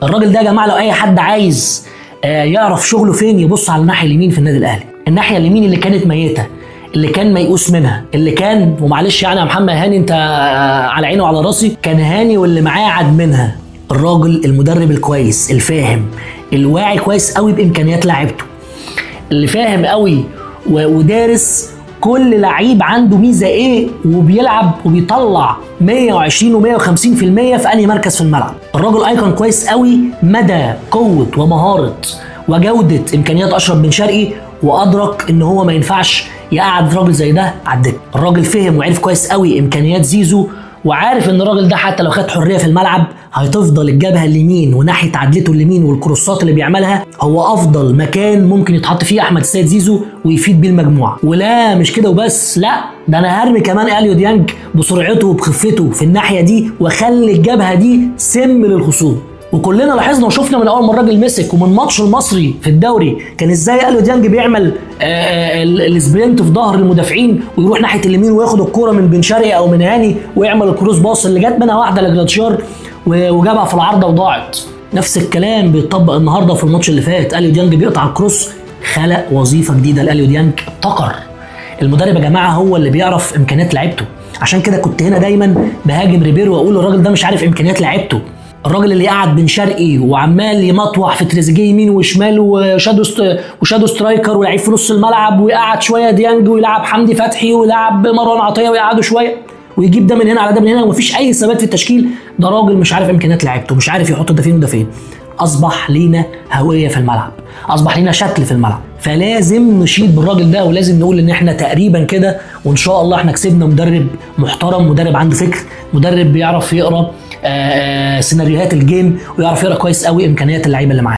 الراجل ده يا جماعه لو اي حد عايز يعرف شغله فين يبص على الناحيه اليمين في النادي الاهلي. الناحيه اليمين اللي كانت ميته، اللي كان ميؤوس منها، اللي كان ومعلش يعني يا محمد هاني انت على عيني وعلى راسي، كان هاني واللي معاه عاد منها. الراجل المدرب الكويس الفاهم الواعي كويس قوي بامكانيات لاعيبته، اللي فاهم قوي ودارس كل لعيب عنده ميزه ايه وبيلعب وبيطلع 120 و150% في انهي مركز في الملعب. الراجل ايقن كويس قوي مدى قوه ومهاره وجوده امكانيات اشرف بن شرقي، وادرك ان هو ما ينفعش يقعد راجل زي ده على الدكه. الراجل فهم وعرف كويس قوي امكانيات زيزو، وعارف ان الراجل ده حتى لو خد حريه في الملعب هتفضل الجبهه اليمين وناحيه عدلته اليمين والكروسات اللي بيعملها هو افضل مكان ممكن يتحط فيه احمد السيد زيزو ويفيد بيه المجموعه. ولا مش كده وبس، لا ده انا هرمي كمان اليو ديانج بسرعته وبخفته في الناحيه دي واخلي الجبهه دي سم للخصوم. وكلنا لاحظنا وشفنا من اول ما الراجل مسك ومن ماتش المصري في الدوري كان ازاي اليو ديانج بيعمل السبرنت في ظهر المدافعين ويروح ناحيه اليمين وياخد الكوره من بن شرقي او من هاني ويعمل الكروس باص اللي جت منها واحده لجراديشار وجابها في العارضه وضاعت. نفس الكلام بيتطبق النهارده في الماتش اللي فات. اليو ديانج بيقطع الكروس، خلق وظيفه جديده لاليو ديانج، ابتكر. المدرب يا جماعه هو اللي بيعرف امكانيات لعيبته، عشان كده كنت هنا دايما بهاجم ريبيرو واقول الراجل ده مش عارف امكانيات لعيبته. الراجل اللي قاعد بن شرقي وعمال يمطوح في تريزيجيه يمين وشمال وشادو سترايكر ويلعب في نص الملعب ويقعد شويه ديانج ويلعب حمدي فتحي ويلعب مروان عطيه ويقعدوا شويه ويجيب ده من هنا على ده من هنا ومفيش اي ثبات في التشكيل. ده راجل مش عارف امكانيات لعيبته، مش عارف يحط ده فين وده فين. اصبح لينا هويه في الملعب، اصبح لينا شكل في الملعب، فلازم نشيد بالراجل ده ولازم نقول ان احنا تقريبا كده وان شاء الله احنا كسبنا مدرب محترم، مدرب عنده فكر، مدرب بيعرف يقرا سيناريوهات الجيم ويعرف يقرا كويس قوي امكانيات اللعيبه اللي معاه.